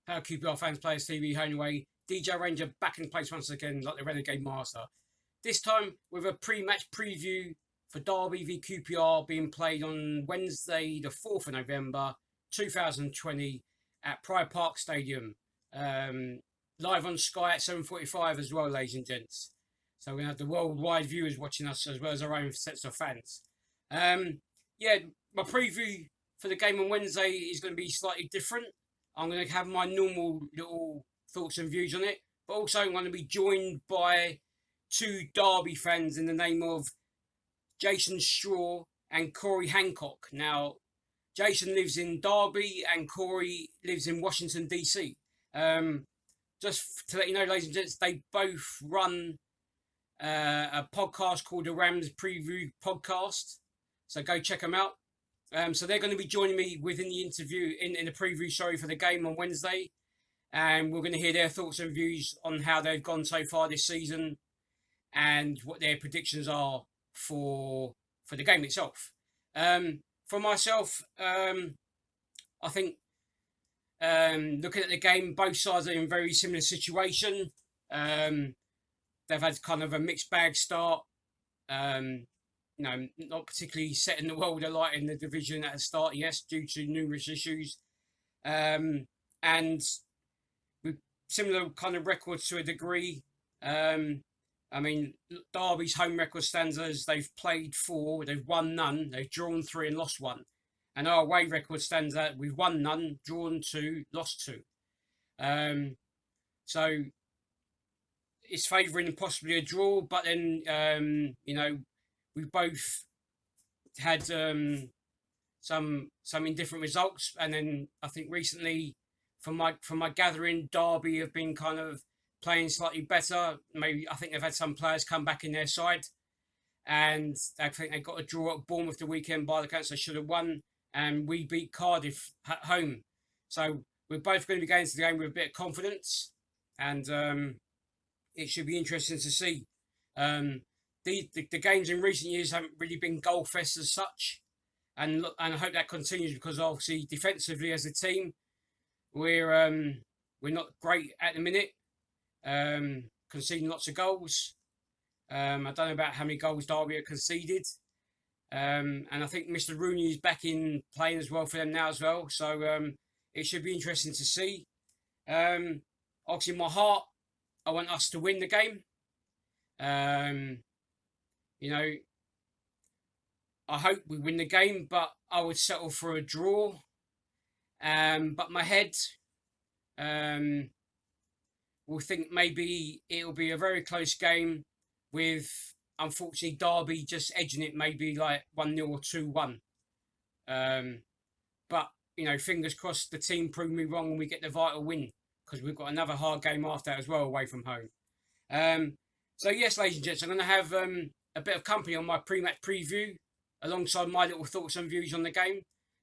How QPR fans, players, TV, home and away. Deejay Ranger back in place once again, like the Renegade Master. This time with a pre-match preview for Derby v QPR being played on Wednesday, the 4th of November, 2020 at Pride Park Stadium. Live on Sky at 7:45 as well, ladies and gents. So we're going to have the worldwide viewers watching us as well as our own sets of fans. Yeah, my preview for the game on Wednesday is going to be slightly different. I'm going to have my normal little thoughts and views on it, but also I'm going to be joined by two Derby fans in the name of Jason Straw and Cory Hancock. Now, Jason lives in Derby and Cory lives in Washington, DC. Just to let you know, ladies and gents, they both run a podcast called the Rams Preview Podcast. So go check them out. So they're going to be joining me within the interview, in the preview, for the game on Wednesday. And we're going to hear their thoughts and views on how they've gone so far this season and what their predictions are for the game itself. For myself, I think looking at the game, both sides are in a very similar situation. They've had kind of a mixed bag start. Not particularly setting the world alight in the division at the start, yes, due to numerous issues. And with similar kind of records to a degree. Derby's home record stands as they've played 4, they've won none, they've drawn 3 and lost 1. And our away record stands at we've won none, drawn 2, lost 2. So it's favouring possibly a draw, but then, we've both had some indifferent results, and then I think recently, from my gathering, Derby have been kind of playing slightly better. Maybe I think they've had some players come back in their side, and I think they got a draw at Bournemouth the weekend. By the counts, they should have won, and we beat Cardiff at home. So we're both going to be going to the game with a bit of confidence, and it should be interesting to see. The games in recent years haven't really been goal fests as such, and I hope that continues, because obviously defensively as a team, we're not great at the minute, conceding lots of goals. I don't know about how many goals Derby have conceded, and I think Mr. Rooney is back in playing as well for them now as well. So it should be interesting to see. Obviously, in my heart, I want us to win the game. I hope we win the game, but I would settle for a draw. But my head will think maybe it'll be a very close game with, unfortunately, Derby just edging it, maybe like 1-0 or 2-1. But, fingers crossed the team prove me wrong and we get the vital win, because we've got another hard game after that as well, away from home. So yes, ladies and gents, I'm going to have a bit of company on my pre-match preview alongside my little thoughts and views on the game.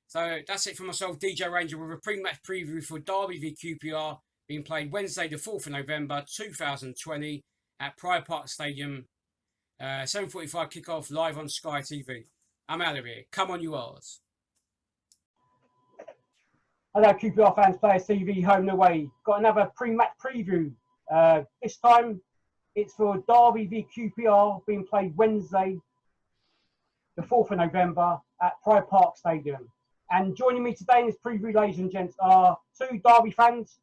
So that's it for myself, Deejay Ranger, with a pre-match preview for Derby v QPR being played Wednesday the 4th of November 2020 at Pride Park Stadium. 7:45 kickoff, live on Sky TV. I'm out of here. Come on, you R's. Hello, QPR fans, players, TV, home and away. Got another pre-match preview. This time, it's for Derby v QPR being played Wednesday, the 4th of November at Pride Park Stadium. And joining me today in this preview, ladies and gents, are two Derby fans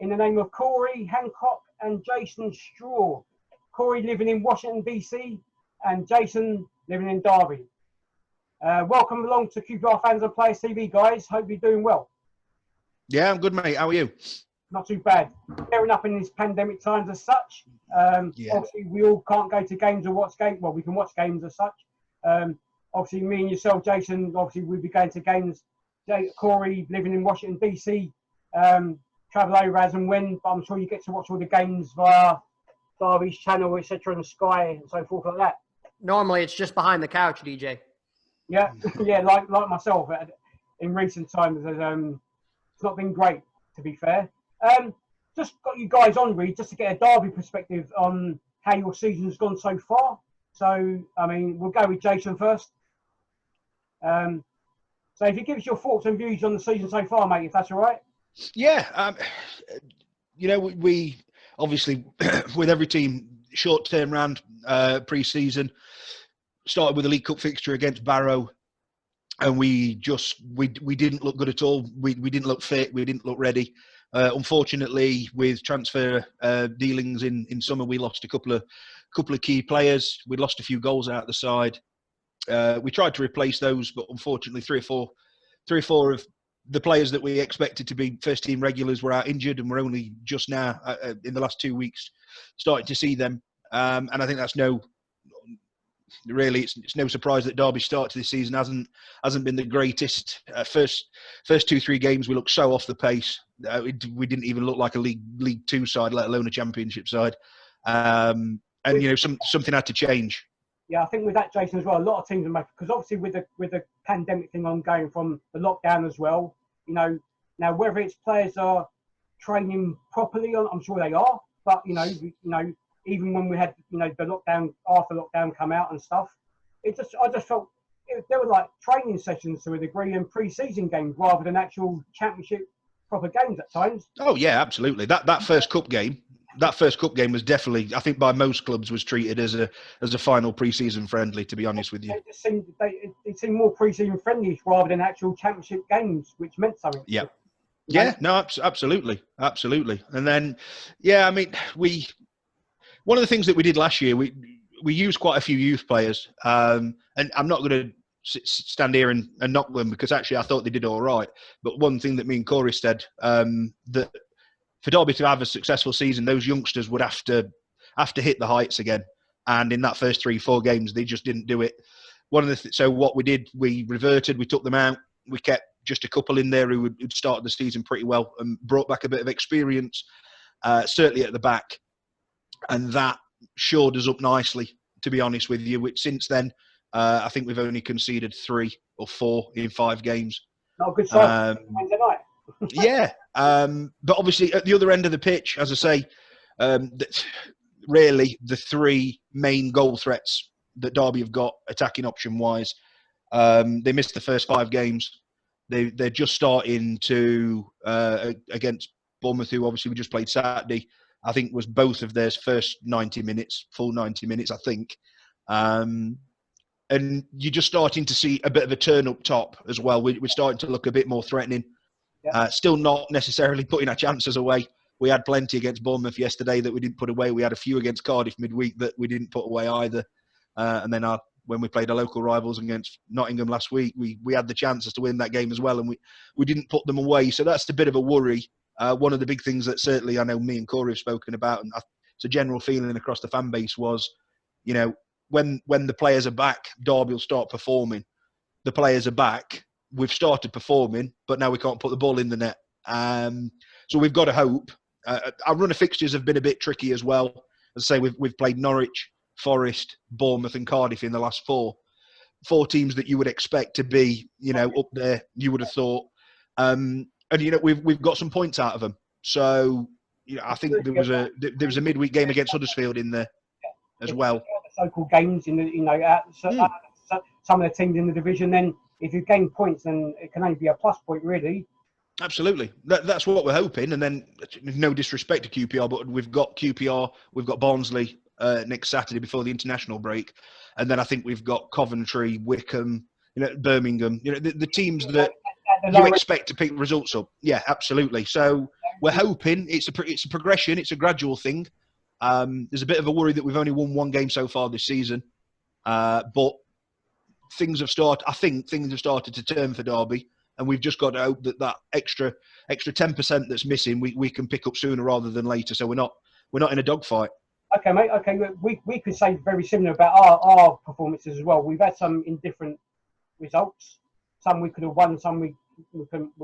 in the name of Cory Hancock and Jason Straw. Cory living in Washington, DC, and Jason living in Derby. Welcome along to QPR fans and players TV, guys. Hope you're doing well. Yeah, I'm good, mate. How are you? Not too bad. Fair enough in these pandemic times as such. Obviously, we all can't go to games or watch games. Well, we can watch games as such. Obviously, me and yourself, Jason, obviously we'll be going to games. Cory living in Washington, DC, travel over as and when, but I'm sure you get to watch all the games via Derby's channel, etc., and Sky and so forth like that. Normally, it's just behind the couch, DJ. Yeah, yeah, like myself. In recent times, it's not been great, to be fair. Just got you guys on, Reed, just to get a Derby perspective on how your season's gone so far. So, we'll go with Jason first. So if you give us your thoughts and views on the season so far, mate, if that's all right. Yeah, we obviously with every team short turnaround pre-season started with a League Cup fixture against Barrow, and we didn't look good at all. We didn't look fit. We didn't look ready. Unfortunately, with transfer dealings in summer, we lost a couple of key players. We lost a few goals out the side. We tried to replace those, but unfortunately, three or four of the players that we expected to be first team regulars were out injured, and we're only just now in the last 2 weeks starting to see them. And I think that's it's no surprise that Derby's start to this season hasn't been the greatest. First 2-3 games we looked so off the pace. We didn't even look like a League Two side, let alone a Championship side. And something had to change. Yeah, I think with that, Jason, as well, a lot of teams are making, because obviously with the pandemic thing ongoing from the lockdown as well, now whether it's players are training properly, I'm sure they are, but even when we had the lockdown, after lockdown come out and stuff, I just felt there were like training sessions to a degree and pre-season games rather than actual Championship proper games at times. Oh yeah, absolutely. That first cup game was definitely, I think by most clubs, was treated as a final pre-season friendly, to be honest with you. It seemed more pre-season friendly rather than actual Championship games, which meant something. Yeah. Yeah, no, absolutely. And then, yeah, I mean, one of the things that we did last year, we used quite a few youth players, and I'm not going to stand here and knock them, because actually I thought they did all right. But one thing that me and Cory said, that for Derby to have a successful season, those youngsters would have to hit the heights again. And in that first 3-4 games, they just didn't do it. So what we did, we reverted, we took them out, we kept just a couple in there who had started the season pretty well and brought back a bit of experience, certainly at the back. And that shored us up nicely, to be honest with you. Which since then, I think we've only conceded 3 or 4 in 5 games. Not a good sign. Wednesday night. Yeah, but obviously at the other end of the pitch, as I say, really the 3 main goal threats that Derby have got attacking option wise, they missed the first 5 games. They're just starting to against Bournemouth, who obviously we just played Saturday. I think was both of their first 90 minutes, full 90 minutes, I think. And you're just starting to see a bit of a turn up top as well. We're starting to look a bit more threatening. Yeah. Still not necessarily putting our chances away. We had plenty against Bournemouth yesterday that we didn't put away. We had a few against Cardiff midweek that we didn't put away either. And then when we played our local rivals against Nottingham last week, we had the chances to win that game as well, and we didn't put them away. So that's a bit of a worry. One of the big things that certainly I know me and Cory have spoken about, and it's a general feeling across the fan base, was, when the players are back, Derby will start performing. The players are back. We've started performing, but now we can't put the ball in the net. So we've got to hope. Our run of fixtures have been a bit tricky as well. As I say, we've played Norwich, Forest, Bournemouth and Cardiff in the last 4 teams that you would expect to be, up there, you would have thought. And we've got some points out of them. So I think there was a midweek game against Huddersfield in there as well. Local games in the some of the teams in the division. Then if you gain points, then it can only be a plus point, really. Absolutely, that's what we're hoping. And then, no disrespect to QPR, but we've got QPR, we've got Barnsley next Saturday before the international break, and then I think we've got Coventry, Wickham, Birmingham. The teams that you expect to pick results up. Yeah, absolutely. So we're hoping it's a progression. It's a gradual thing. There's a bit of a worry that we've only won 1 game so far this season, but things have started. I think things have started to turn for Derby, and we've just got to hope that extra 10% that's missing, we can pick up sooner rather than later. So we're not in a dogfight. Okay, mate. Okay, we could say very similar about our performances as well. We've had some indifferent results. Some we could have won, some we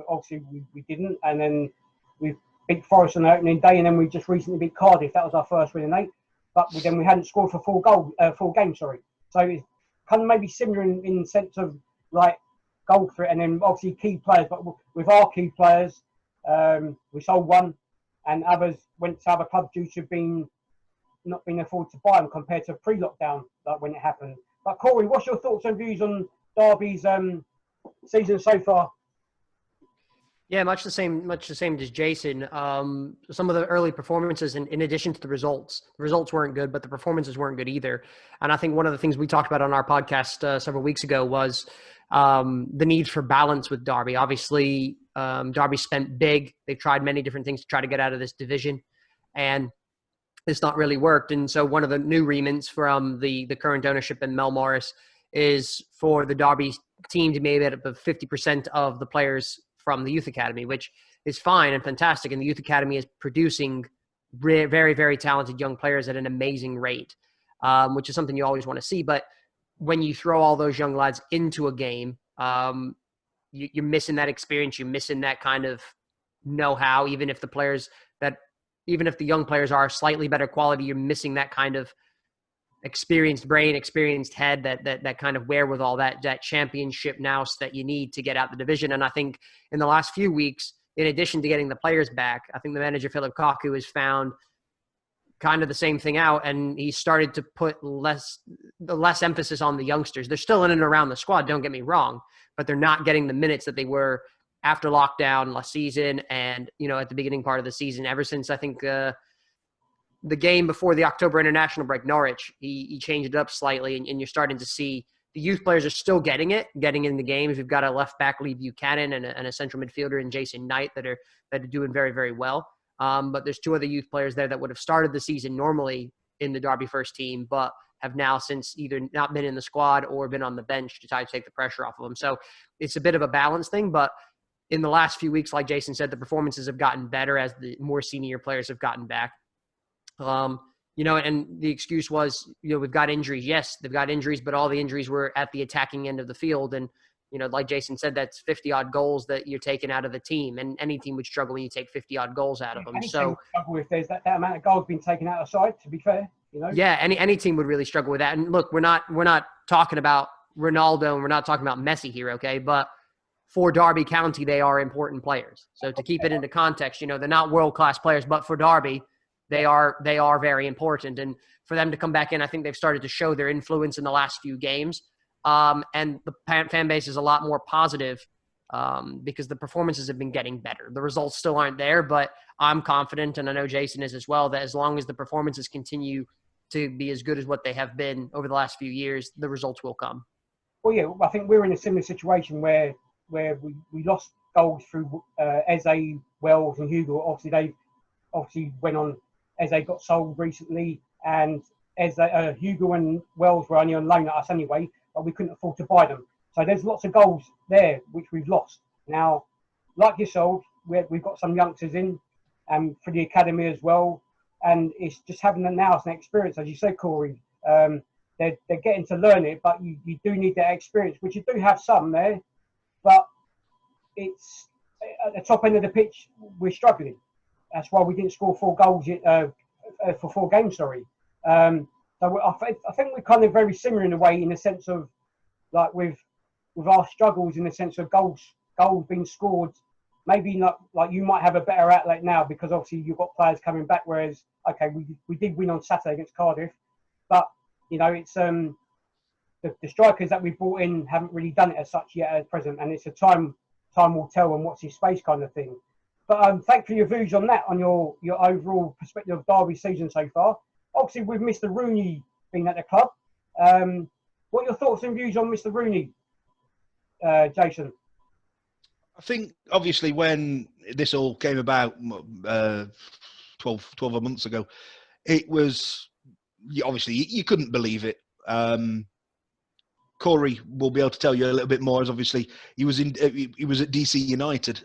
obviously didn't, and then we beat Forest on the opening day, and then we just recently beat Cardiff. That was our first win in 8, but then we hadn't scored for 4 games. Sorry, so it's kind of maybe similar in the sense of like goal threat, and then obviously key players. But with our key players, we sold one, and others went to other clubs due to not being afforded to buy them compared to pre-lockdown, like when it happened. But Cory, what's your thoughts and views on Derby's season so far? Yeah, much the same as Jason. Some of the early performances, in addition to the results weren't good, but the performances weren't good either. And I think one of the things we talked about on our podcast several weeks ago was the need for balance with Derby. Obviously, Derby spent big. They've tried many different things to try to get out of this division, and it's not really worked. And so one of the new remits from the current ownership and Mel Morris is for the Derby team to maybe at about 50% of the players from the youth academy, which is fine and fantastic. And the youth academy is producing very, very talented young players at an amazing rate, which is something you always want to see. But when you throw all those young lads into a game, you're missing that experience. You're missing that kind of know-how. Even if the young players are slightly better quality, you're missing that kind of experienced brain, experienced head, that kind of wherewithal, that championship nous that you need to get out the division. And I think in the last few weeks, in addition to getting the players back, I think the manager, Philip Kaku, has found kind of the same thing out, and he started to put less emphasis on the youngsters. They're still in and around the squad, don't get me wrong, but they're not getting the minutes that they were after lockdown last season and, at the beginning part of the season. Ever since, I think, the game before the October international break, Norwich, he changed it up slightly, and you're starting to see the youth players are still getting in the games. We've got a left back, Lee Buchanan, and a central midfielder in Jason Knight that are doing very, very well. But there's two other youth players there that would have started the season normally in the Derby first team, but have now since either not been in the squad or been on the bench to try to take the pressure off of them. So it's a bit of a balance thing, but in the last few weeks, like Jason said, the performances have gotten better as the more senior players have gotten back. And the excuse was, we've got injuries. Yes, they've got injuries, but all the injuries were at the attacking end of the field. And, like Jason said, that's 50 odd goals that you're taking out of the team, and any team would struggle when you take 50 odd goals out of them. Any team would struggle if there's that amount of goals being taken out of side, to be fair, Yeah. Any team would really struggle with that. And look, we're not talking about Ronaldo and we're not talking about Messi here. Okay. But for Derby County, they are important players. So to keep it into context, they're not world-class players, but for Derby, they are very important. And for them to come back in, I think they've started to show their influence in the last few games. And the fan base is a lot more positive because the performances have been getting better. The results still aren't there, but I'm confident, and I know Jason is as well, that as long as the performances continue to be as good as what they have been over the last few years, the results will come. Well, yeah, I think we're in a similar situation where we lost goals through Eze, Wells and Hugo. Obviously, they went on. Eze got sold recently, and Hugo and Wells were only on loan at us anyway, but we couldn't afford to buy them. So there's lots of goals there which we've lost. Now, like yourself, we've got some youngsters in for the academy as well, and it's just having them now as an experience, as you said, Cory. They're getting to learn it, but you do need that experience, which you do have some there, but it's at the top end of the pitch, we're struggling. That's why we didn't score 4 goals for 4 games, sorry. So I think we're kind of very similar in a way, in the sense of, like, with our struggles, in the sense of goals being scored. Maybe not, like, you might have a better outlet now because obviously you've got players coming back, whereas, okay, we did win on Saturday against Cardiff, but, it's the strikers that we brought in haven't really done it as such yet at present, and it's a time will tell and what's his space kind of thing. But thanks for your views on that, on your overall perspective of Derby season so far. Obviously, with Mr. Rooney being at the club, what are your thoughts and views on Mr. Rooney, Jason? I think, obviously, when this all came about 12 months ago, it was, obviously, you couldn't believe it. Cory will be able to tell you a little bit more, as obviously he was at DC United.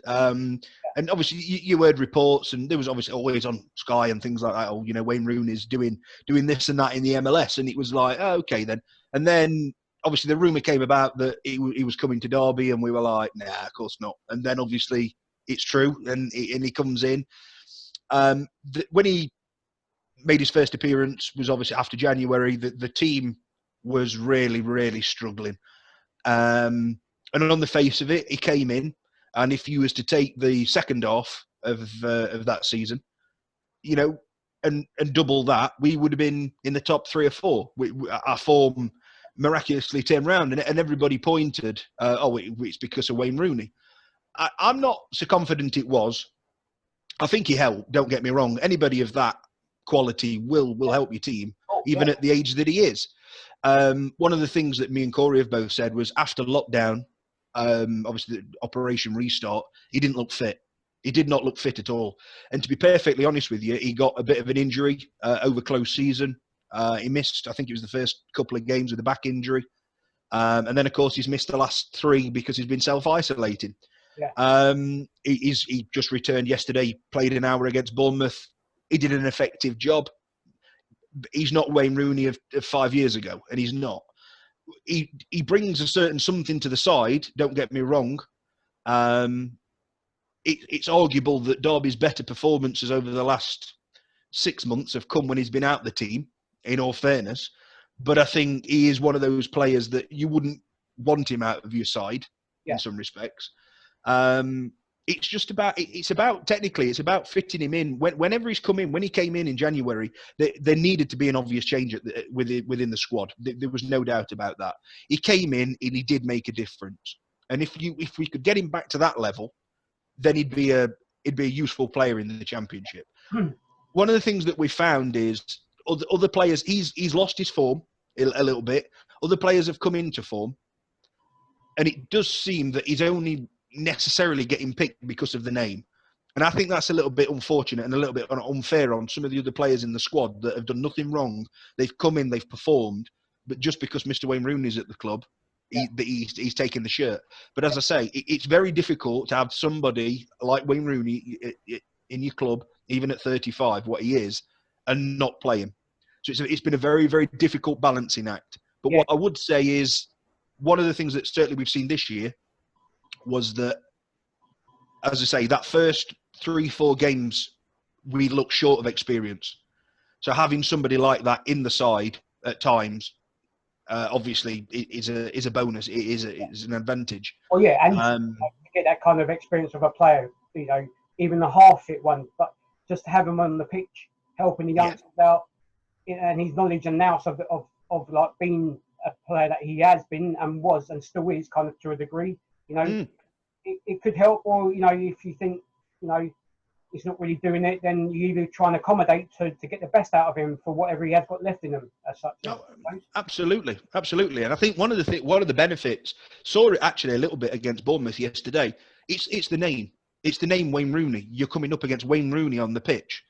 And obviously you heard reports, and there was obviously always on Sky and things like that, oh, Wayne Rooney's doing this and that in the MLS. And it was like, oh, okay then. And then obviously the rumour came about that he was coming to Derby, and we were like, nah, of course not. And then obviously it's true, and he comes in. When he made his first appearance was obviously after January. The team was really, really struggling. And on the face of it, he came in, and if you was to take the second half of that season, and double that, we would have been in the top 3 or 4. Our form miraculously turned round, and everybody pointed, it's because of Wayne Rooney. I'm not so confident it was. I think he helped. Don't get me wrong. Anybody of that quality will help your team, even at the age that he is. One of the things that me and Cory have both said was after lockdown, obviously the Operation Restart, he didn't look fit. He did not look fit at all. And to be perfectly honest with you, he got a bit of an injury over close season. He missed, I think it was the first couple of games with a back injury. And then, of course, he's missed the last 3 because he's been self-isolating. Yeah. He just returned yesterday, played an hour against Bournemouth. He did an effective job. He's not Wayne Rooney of 5 years ago, and he's not. He brings a certain something to the side, don't get me wrong. It's arguable that Derby's better performances over the last 6 months have come when he's been out the team, in all fairness. But I think he is one of those players that you wouldn't want him out of your side in some respects. It's about fitting him in. Whenever he's come in, when he came in January, there needed to be an obvious change within the squad. There was no doubt about that. He came in and he did make a difference. And if we could get him back to that level, then he'd be a useful player in the Championship. One of the things that we found is other players, he's lost his form a little bit. Other players have come into form. And it does seem that he's only necessarily getting picked because of the name. And I think that's a little bit unfortunate and a little bit unfair on some of the other players in the squad that have done nothing wrong. They've come in, they've performed, but just because Mr. Wayne Rooney's at the club, he's taking the shirt. But as I say, it's very difficult to have somebody like Wayne Rooney in your club, even at 35, what he is, and not play him. So it's been a very, very difficult balancing act. But what I would say is, one of the things that certainly we've seen this year was that, as I say, that first 3-4 games, we looked short of experience. So having somebody like that in the side at times, obviously, is a bonus. It is an advantage. Well, yeah, and you get that kind of experience of a player, even the half-fit one, but just to have him on the pitch, helping the youngsters out, and his knowledge and nous of like being a player that he has been and was and still is, kind of to a degree, it could help. Or if you think he's not really doing it, then you either try and accommodate to get the best out of him for whatever he has got left in him as such. Oh, absolutely. And I think one of the benefits, saw it actually a little bit against Bournemouth yesterday. It's the name. It's the name Wayne Rooney. You're coming up against Wayne Rooney on the pitch.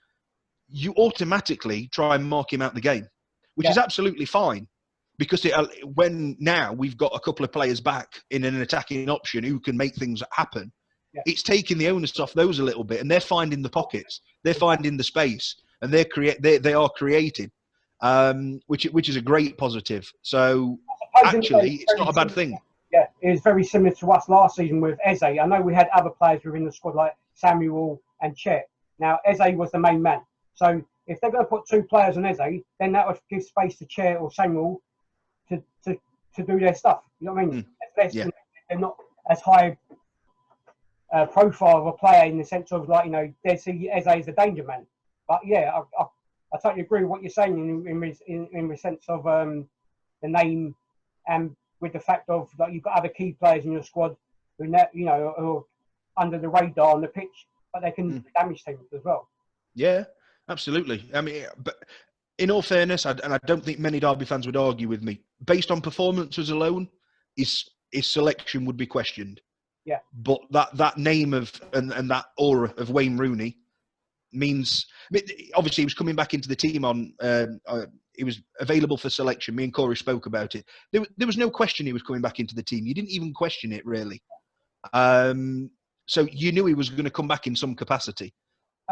You automatically try and mark him out the game, which is absolutely fine. Because when now we've got a couple of players back in an attacking option who can make things happen, it's taking the onus off those a little bit, and they're finding the pockets, they're finding the space, and they are creating, which is a great positive. So actually, it's not a bad thing. Yeah, it was very similar to us last season with Eze. I know we had other players within the squad like Samuel and Chet. Now Eze was the main man, so if they're going to put 2 players on Eze, then that would give space to Chet or Samuel to do their stuff. You know what I mean? They're not as high profile of a player in the sense of they see Eze as a danger man. But I totally agree with what you're saying in the sense of the name, and with the fact of you've got other key players in your squad who are under the radar on the pitch, but they can damage things as well. Yeah, absolutely. I mean, but in all fairness, and I don't think many Derby fans would argue with me, based on performances alone, his selection would be questioned. Yeah. But that name of and that aura of Wayne Rooney means, obviously he was coming back into the team on, he was available for selection. Me and Cory spoke about it. There was no question he was coming back into the team. You didn't even question it, really. So you knew he was going to come back in some capacity.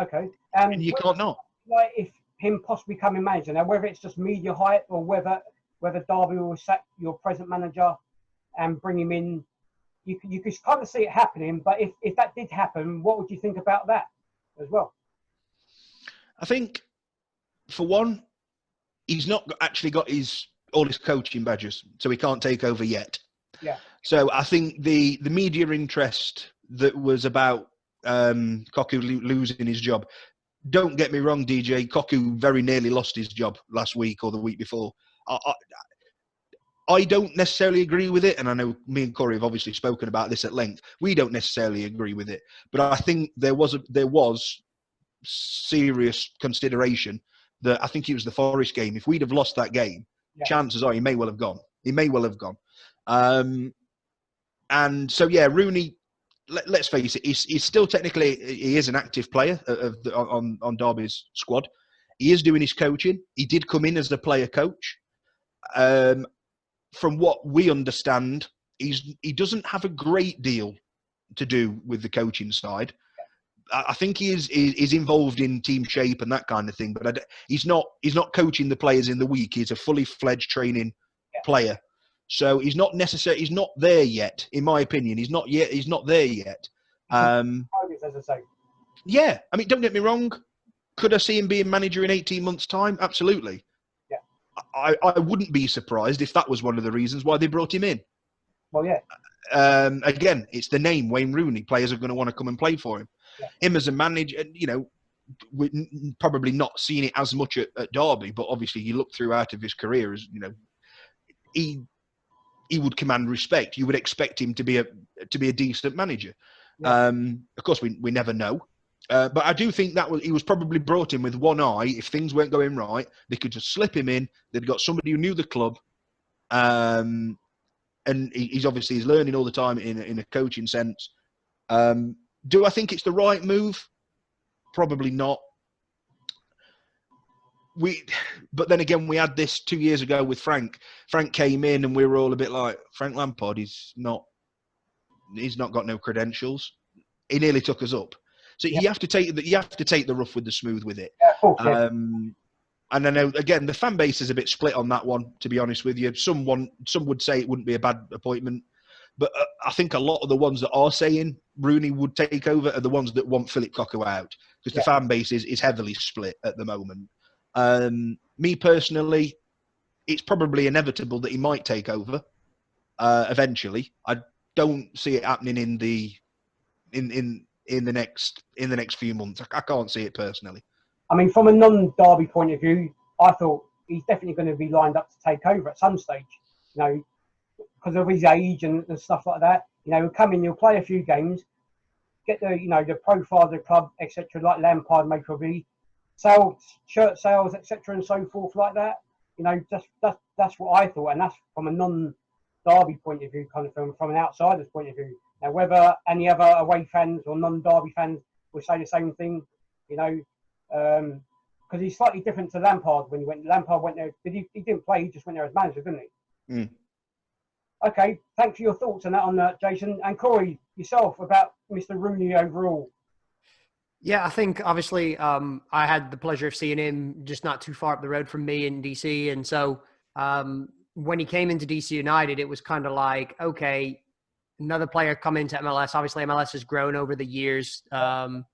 Okay. And you can't not. Like if him possibly becoming manager, now whether it's just media hype or whether Derby will sack your present manager and bring him in, you could kind of see it happening. But if that did happen, what would you think about that as well? I think, for one, he's not actually got all his coaching badges, so he can't take over yet. Yeah. So I think the media interest that was about Cocu losing his job. Don't get me wrong, DJ. Cocu very nearly lost his job last week or the week before. I don't necessarily agree with it, and I know me and Cory have obviously spoken about this at length. We don't necessarily agree with it, but I think there was serious consideration that I think it was the Forest game. If we'd have lost that game, chances are he may well have gone. He may well have gone. And so, yeah, Rooney, let's face it, he's still technically, he is an active player on Derby's squad. He is doing his coaching. He did come in as a player coach. From what we understand, he doesn't have a great deal to do with the coaching side. I think he is involved in team shape and that kind of thing, but he's not coaching the players in the week. He's a fully fledged training player, so he's not there yet. In my opinion, he's not there yet. Yeah, I mean, don't get me wrong. Could I see him being manager in 18 months' time? Absolutely. Yeah. I wouldn't be surprised if that was one of the reasons why they brought him in. Well, yeah. Again, it's the name Wayne Rooney. Players are going to want to come and play for him. Yeah. Him as a manager, we're probably not seeing it as much at Derby, but obviously you look throughout of his career, as he would command respect. You would expect him to be a decent manager. Yeah. Of course, we never know. But I do think he was probably brought in with one eye. If things weren't going right, they could just slip him in. They'd got somebody who knew the club, and he's learning all the time in a coaching sense. Do I think it's the right move? Probably not. But then again, we had this 2 years ago with Frank. Frank came in, and we were all a bit like, Frank Lampard. He's not got no credentials. He nearly took us up. So you have to take the rough with the smooth with it. Yeah, and I know, again, the fan base is a bit split on that one, to be honest with you. Some would say it wouldn't be a bad appointment, but I think a lot of the ones that are saying Rooney would take over are the ones that want Philip Cocu out, because the fan base is heavily split at the moment. Me personally, it's probably inevitable that he might take over eventually. I don't see it happening in the next few months. I can't see it personally. I mean, from a non-Derby point of view, I thought he's definitely going to be lined up to take over at some stage. Because of his age and stuff like that. He'll come in, he'll play a few games, get the profile of the club, etc., like Lampard may probably, shirt sales, etc., and so forth like that. That's what I thought, and that's from a non-Derby point of view, kind of from an outsider's point of view. Now, whether any other away fans or non-Derby fans will say the same thing, because he's slightly different to Lampard. Lampard went there, he didn't play, he just went there as manager, didn't he? Mm. Okay, thanks for your thoughts on that, Jason. And Cory, yourself, about Mr. Rooney overall. Yeah, I think obviously I had the pleasure of seeing him just not too far up the road from me in DC. And so when he came into DC United, it was kind of like, okay, another player come into MLS. Obviously, MLS has grown over the years to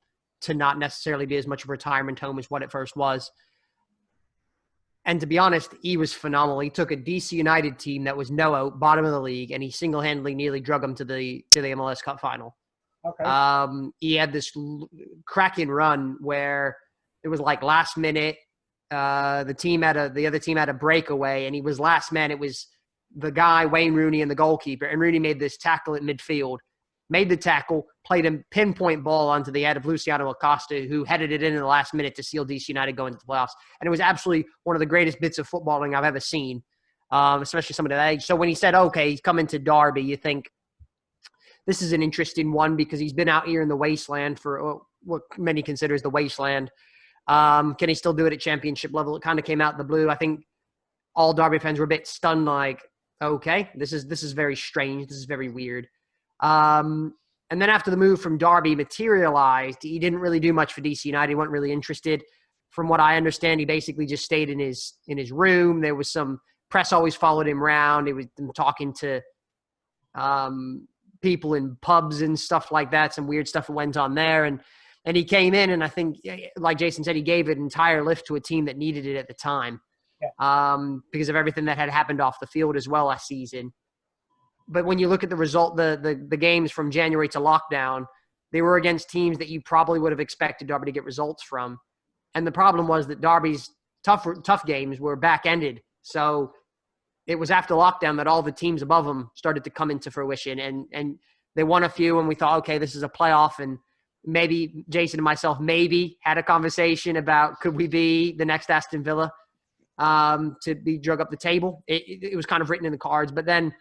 not necessarily be as much of a retirement home as what it first was. And to be honest, he was phenomenal. He took a DC United team that was bottom of the league, and he single-handedly nearly drug them to the MLS Cup final. Okay. He had this cracking run where it was like last minute. The other team had a breakaway, and he was last man. It was the guy, Wayne Rooney, and the goalkeeper. And Rooney made this tackle at midfield, made the tackle, played a pinpoint ball onto the head of Luciano Acosta, who headed it in the last minute to seal DC United going to the playoffs. And it was absolutely one of the greatest bits of footballing I've ever seen, especially somebody that age. So when he said, okay, he's coming to Derby, you think this is an interesting one because he's been out here in the wasteland for what many consider the wasteland. Can he still do it at championship level? It kind of came out of the blue. I think all Derby fans were a bit stunned, like, okay, this is very strange. This is very weird. And then after the move from Derby materialized, he didn't really do much for DC United. He wasn't really interested. From what I understand, he basically just stayed in his room. There was some press always followed him around. He was talking to people in pubs and stuff like that. Some weird stuff went on there. And he came in, and I think, like Jason said, he gave an entire lift to a team that needed it at the time. Because of everything that had happened off the field as well last season. But when you look at the result, the games from January to lockdown, they were against teams that you probably would have expected Derby to get results from. And the problem was that Derby's tough games were back-ended. So it was after lockdown that all the teams above them started to come into fruition, and they won a few, and we thought, okay, this is a playoff, and maybe Jason and myself maybe had a conversation about could we be the next Aston Villa to be drug up the table. It was kind of written in the cards, but then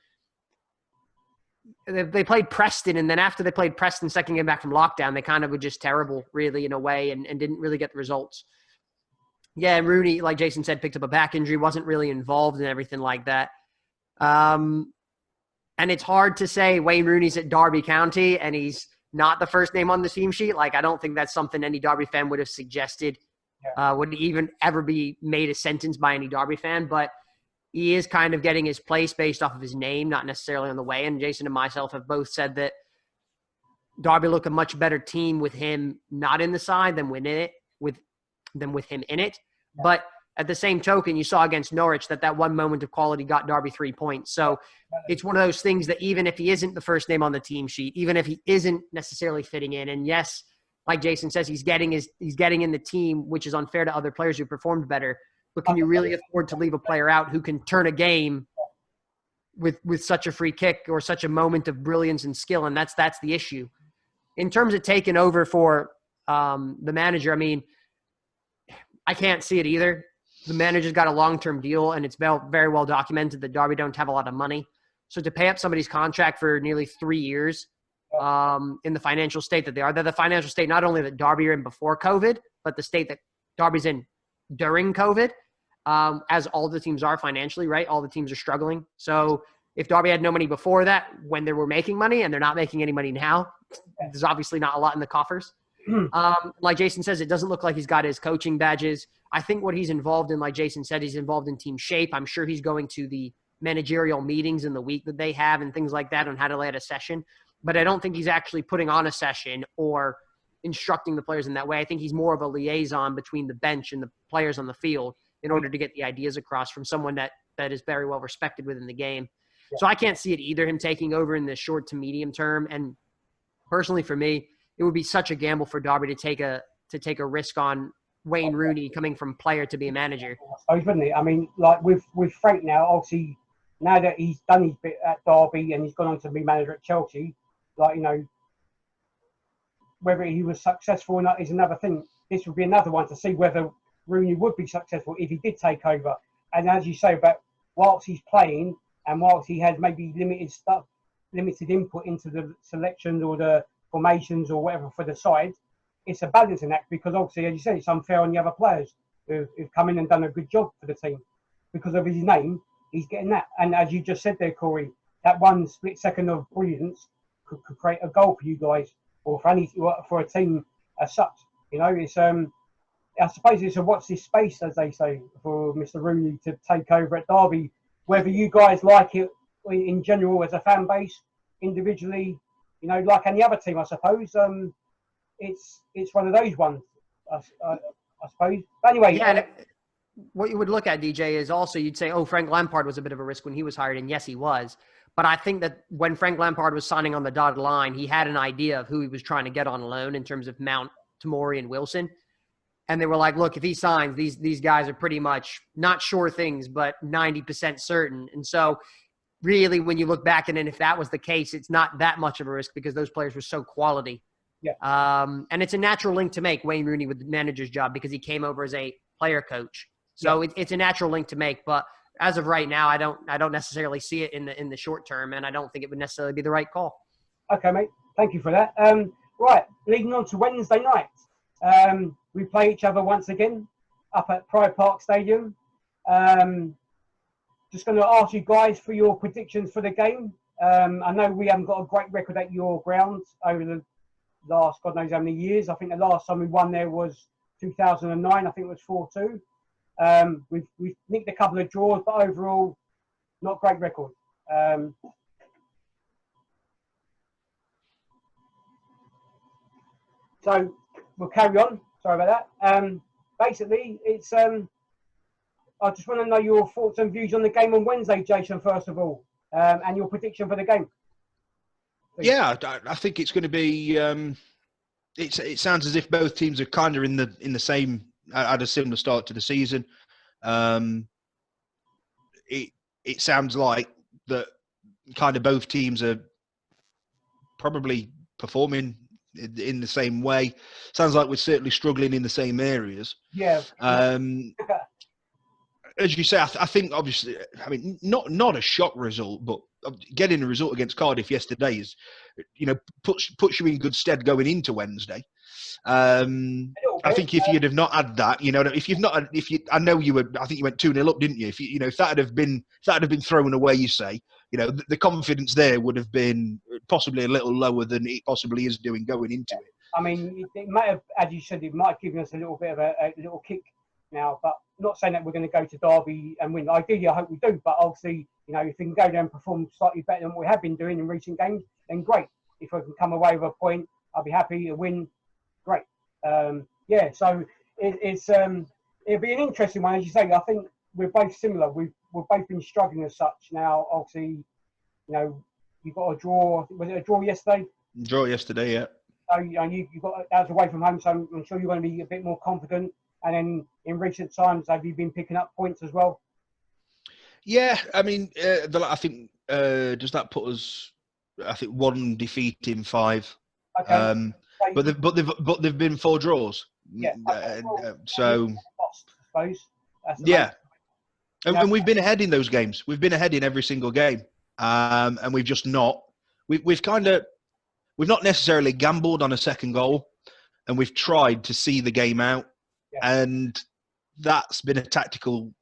they played Preston, and then after they played Preston second game back from lockdown, they kind of were just terrible, really, in a way, and didn't really get the results. Yeah, Rooney, like Jason said, picked up a back injury, wasn't really involved in everything like that. And it's hard to say Wayne Rooney's at Derby County and he's not the first name on the team sheet. Like, I don't think that's something any Derby fan would have suggested, would even ever be made a sentence by any Derby fan. But he is kind of getting his place based off of his name, not necessarily on the way. And Jason and myself have both said that Derby look a much better team with him not in the side than with him in it. Yeah. But at the same token, you saw against Norwich that one moment of quality got Derby 3 points. So it's one of those things that even if he isn't the first name on the team sheet, even if he isn't necessarily fitting in, and yes, like Jason says, he's getting in the team, which is unfair to other players who performed better. But can you really afford to leave a player out who can turn a game with such a free kick or such a moment of brilliance and skill? And that's the issue. In terms of taking over for the manager, I mean, I can't see it either. The manager's got a long-term deal, and it's very well documented that Derby don't have a lot of money. So to pay up somebody's contract for nearly 3 years in the financial state that they're the financial state not only that Derby are in before COVID, but the state that Derby's in during COVID, as all the teams are financially, right? All the teams are struggling. So if Derby had no money before that, when they were making money, and they're not making any money now, there's obviously not a lot in the coffers. Like Jason says, it doesn't look like he's got his coaching badges. I think what he's involved in, like Jason said, he's involved in team shape. I'm sure he's going to the managerial meetings in the week that they have and things like that on how to lay out a session. But I don't think he's actually putting on a session or instructing the players in that way. I think he's more of a liaison between the bench and the players on the field in order to get the ideas across from someone that is very well respected within the game. Yeah. So I can't see it either, him taking over in the short to medium term. And personally for me, it would be such a gamble for Derby to take a risk on Wayne Rooney coming from player to be a manager. I suppose, wouldn't it? I mean, like with Frank now, obviously, now that he's done his bit at Derby and he's gone on to be manager at Chelsea, like, you know, whether he was successful or not is another thing. This would be another one to see whether Rooney would be successful if he did take over. And as you say, about whilst he's playing and whilst he has maybe limited input into the selections or the formations or whatever for the side, it's a balancing act because obviously, as you said, it's unfair on the other players who've come in and done a good job for the team. Because of his name, he's getting that. And as you just said there, Cory, that one split second of brilliance could create a goal for you guys or for a team as such. You know, it's I suppose it's a watch this space, as they say, for Mr. Rooney to take over at Derby. Whether you guys like it in general as a fan base, individually, you know, like any other team, I suppose. It's one of those ones, I suppose. But anyway. Yeah, what you would look at, DJ, is also you'd say, oh, Frank Lampard was a bit of a risk when he was hired. And yes, he was. But I think that when Frank Lampard was signing on the dotted line, he had an idea of who he was trying to get on loan in terms of Mount, Tomori, and Wilson. And they were like, look, if he signs, these guys are pretty much not sure things, but 90% certain. And so really, when you look back, and then if that was the case, it's not that much of a risk because those players were so quality. Yeah. And it's a natural link to make Wayne Rooney with the manager's job because he came over as a player coach. So it's a natural link to make. But as of right now, I don't necessarily see it in the short term, and I don't think it would necessarily be the right call. Okay, mate. Thank you for that. Right, leading on to Wednesday night. We play each other once again up at Pride Park Stadium. Just going to ask you guys for your predictions for the game. I know we haven't got a great record at your ground over the last God knows how many years. I think the last time we won there was 2009. I think it was 4-2. We've nicked a couple of draws, but overall, not great record. So we'll carry on. Sorry about that. Basically, it's I just want to know your thoughts and views on the game on Wednesday, Jason, first of all, and your prediction for the game. Please. Yeah, I think it's going to be. It sounds as if both teams are kind of in the same, at a similar start to the season. it sounds like that kind of both teams are probably performing in the same way. Sounds like we're certainly struggling in the same areas. Yeah. As you say, I think obviously, I mean, not a shock result, but getting a result against Cardiff yesterday is, puts you in good stead going into Wednesday. I think if you'd have not had that, I know you were, I think you went 2-0 up, didn't you? If that had been thrown away, you say, the confidence there would have been possibly a little lower than it possibly is doing going into it. I mean, it might have, as you said, it might have given us a little bit of a little kick now, but not saying that we're going to go to Derby and win. Ideally, I hope we do, but obviously, if we can go there and perform slightly better than what we have been doing in recent games, then great. If we can come away with a point, I'll be happy. A win, great. So it'll be an interesting one, as you say. I think we're both similar. We've both been struggling as such. Now, obviously, you've got a draw. Was it a draw yesterday? Draw yesterday, yeah. So you got that was away from home, so I'm sure you're going to be a bit more confident. And then in recent times, have you been picking up points as well? Yeah, I mean, I think does that put us? I think 1 defeat in 5. Okay. But they've been 4 draws. Yeah. So. Lost, I suppose. Yeah. And we've been ahead in those games. We've been ahead in every single game, and we've just not. We've not necessarily gambled on a second goal, and we've tried to see the game out. And that's been a tactical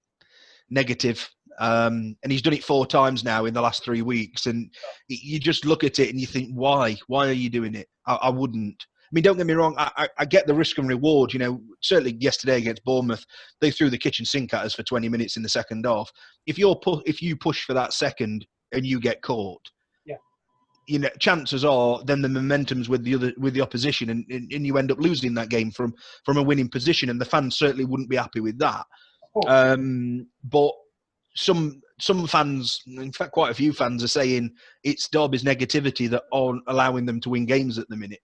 negative. And he's done it 4 times now in the last 3 weeks. And you just look at it and you think, why? Why are you doing it? I wouldn't. I mean, don't get me wrong. I get the risk and reward. Certainly yesterday against Bournemouth, they threw the kitchen sink at us for 20 minutes in the second half. If you push for that second and you get caught, chances are then the momentum's with the opposition, and you end up losing that game from a winning position, and the fans certainly wouldn't be happy with that. But some fans, in fact, quite a few fans are saying it's Derby's negativity that aren't allowing them to win games at the minute.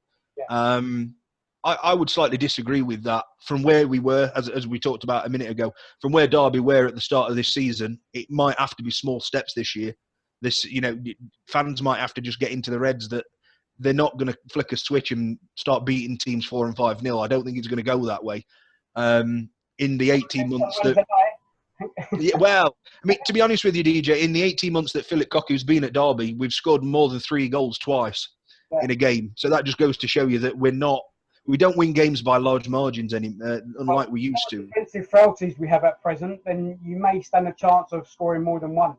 I would slightly disagree with that. From where we were, as we talked about a minute ago, from where Derby were at the start of this season, it might have to be small steps this year. Fans might have to just get into the Reds that they're not going to flick a switch and start beating teams 4 and 5-0. I don't think it's going to go that way. In the 18 months that, well, I mean, to be honest with you, DJ, in the 18 months that Philip Cocu's been at Derby, we've scored more than 3 goals twice in a game. So that just goes to show you that we don't win games by large margins anymore, unlike we used to. Defensive frailties we have at present, then you may stand a chance of scoring more than 1.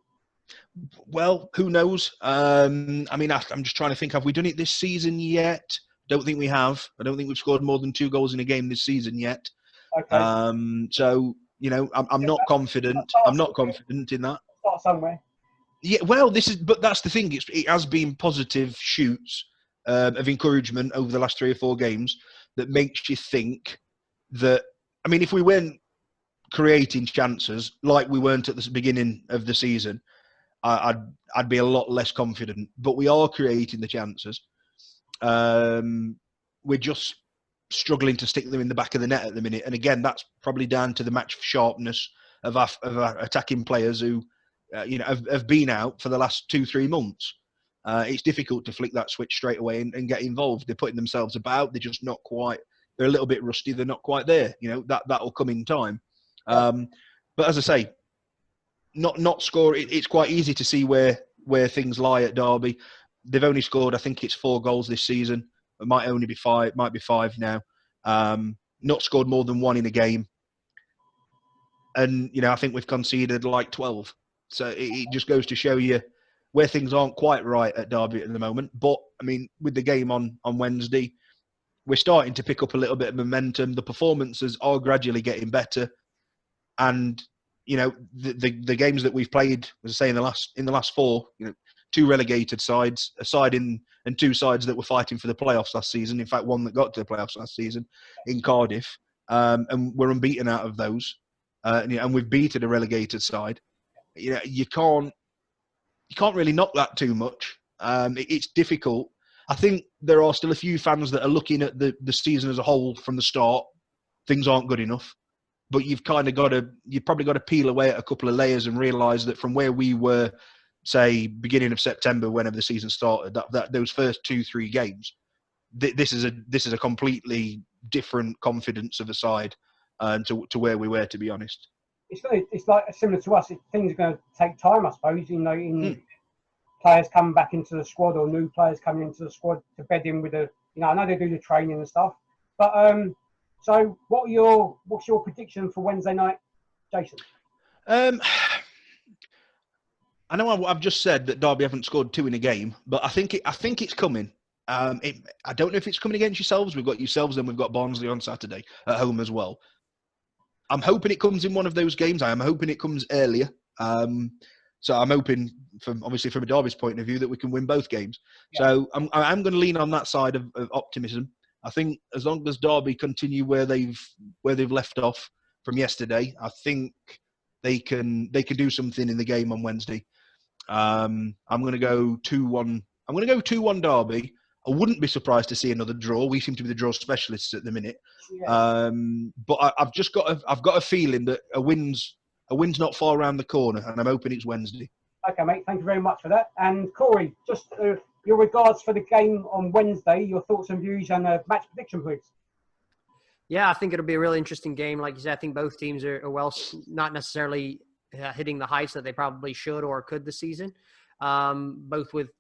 Well, who knows? I mean, I'm just trying to think. Have we done it this season yet? Don't think we have. I don't think we've scored more than 2 goals in a game this season yet. Okay. So, I'm not confident. I'm not confident in that. Start somewhere. Yeah, well, but that's the thing. It has been positive shoots of encouragement over the last 3 or 4 games that makes you think that, I mean, if we weren't creating chances like we weren't at the beginning of the season, I'd be a lot less confident. But we are creating the chances. We're just struggling to stick them in the back of the net at the minute. And again, that's probably down to the match sharpness of our attacking players who, have been out for the last 2-3 months. It's difficult to flick that switch straight away and get involved. They're putting themselves about. They're just not quite. They're a little bit rusty. They're not quite there. That'll come in time. But as I say, not score. It's quite easy to see where things lie at Derby. They've only scored, I think it's 4 goals this season. It might only be 5. Might be 5 now. Not scored more than 1 in a game. And I think we've conceded like 12. So it just goes to show you where things aren't quite right at Derby at the moment. But I mean, with the game on Wednesday, we're starting to pick up a little bit of momentum. The performances are gradually getting better, and the games that we've played, as I say, in the last 4, 2 relegated sides, a side and 2 sides that were fighting for the playoffs last season. In fact, one that got to the playoffs last season in Cardiff, and we're unbeaten out of those, and we've beaten a relegated side. You can't really knock that too much. It's difficult. I think there are still a few fans that are looking at the season as a whole from the start. Things aren't good enough. but you've probably got to peel away at a couple of layers and realise that from where we were, say, beginning of September, whenever the season started, that those first 2-3 games, this is a completely different confidence of a side to where we were, to be honest. It's like similar to us. Things are going to take time, I suppose. In players coming back into the squad or new players coming into the squad to bed in with I know they do the training and stuff, but so what's your prediction for Wednesday night, Jason? I know I've just said that Derby haven't scored 2 in a game, but I think it's coming. I don't know if it's coming against yourselves. We've got yourselves, and we've got Barnsley on Saturday at home as well. I'm hoping it comes in one of those games. I am hoping it comes earlier. So I'm hoping, from a Derby's point of view, that we can win both games. Yeah. So I'm going to lean on that side of optimism. I think as long as Derby continue where they've left off from yesterday, I think they can do something in the game on Wednesday. I'm going to go 2-1. I'm going to go 2-1 Derby. I wouldn't be surprised to see another draw. We seem to be the draw specialists at the minute. Yeah. But I've got a feeling that a win's not far around the corner, and I'm hoping it's Wednesday. Okay, mate. Thank you very much for that. And Cory, just your regards for the game on Wednesday, your thoughts and views, and a match prediction, please. Yeah, I think it'll be a really interesting game. Like you said, I think both teams are well, not necessarily hitting the heights that they probably should or could this season. Both with,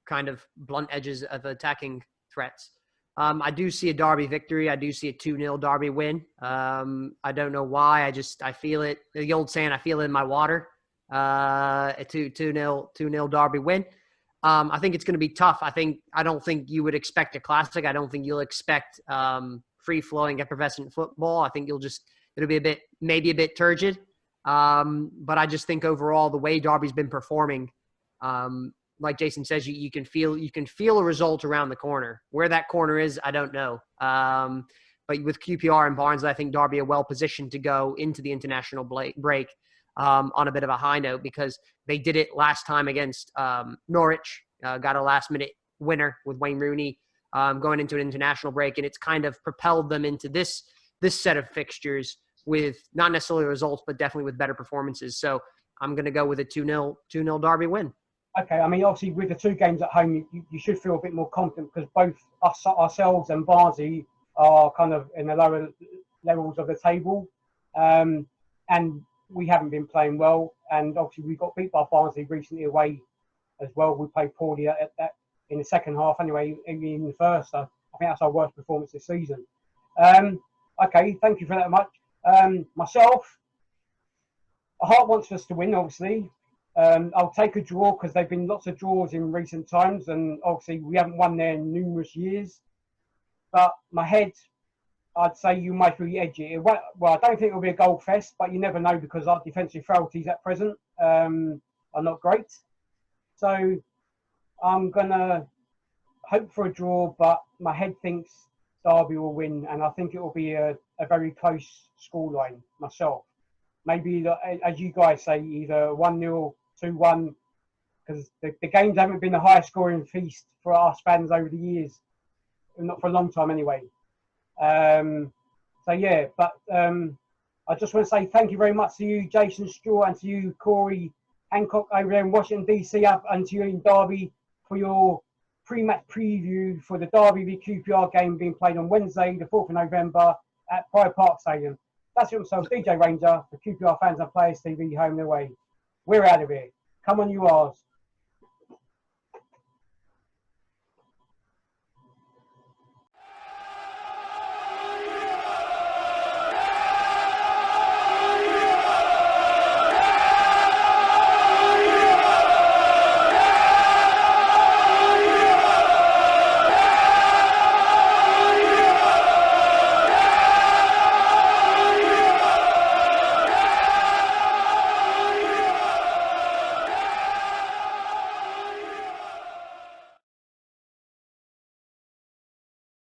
kind of blunt edges of attacking threats. I do see a Derby victory. I do see a 2-0 Derby win. I don't know why. I feel it. The old saying, I feel it in my water. A 2-0 Derby win. I think it's going to be tough. I don't think you would expect a classic. I don't think you'll expect free-flowing, effervescent football. I think it'll be maybe a bit turgid. But I just think overall the way Derby's been performing, like Jason says, you can feel a result around the corner. Where that corner is, I don't know. But with QPR and Barnsley, I think Derby are well positioned to go into the international break on a bit of a high note, because they did it last time against Norwich. Got a last-minute winner with Wayne Rooney going into an international break, and it's kind of propelled them into this set of fixtures with not necessarily results, but definitely with better performances. So I'm going to go with a 2-0 Derby win. Okay, I mean, obviously with the 2 games at home, you should feel a bit more confident, because both ourselves and Barnsley are kind of in the lower levels of the table, and we haven't been playing well. And obviously we got beat by Barnsley recently away as well. We played poorly at that in the second half anyway, in the first. So I think that's our worst performance this season. Okay, thank you for that much. Myself, my heart wants us to win, obviously. I'll take a draw, because there have been lots of draws in recent times, and obviously we haven't won there in numerous years. But my head, I'd say you might really edge it. Well, I don't think it'll be a goal fest, but you never know, because our defensive frailties at present are not great. So I'm going to hope for a draw, but my head thinks Derby will win, and I think it will be a very close scoreline myself. Maybe, as you guys say, either 1-0, 2-1, because the games haven't been a high scoring feast for us fans over the years, not for a long time anyway. So yeah, but I just want to say thank you very much to you, Jason Straw, and to you, Cory Hancock, over there in Washington DC, and to you in Derby, for your pre-match preview for the Derby v QPR game being played on Wednesday, the 4th of November at Pride Park Stadium. That's it myself, Deejay Ranger, for QPR Fans and Players TV, home and away. We're out of here. Come on, you R's.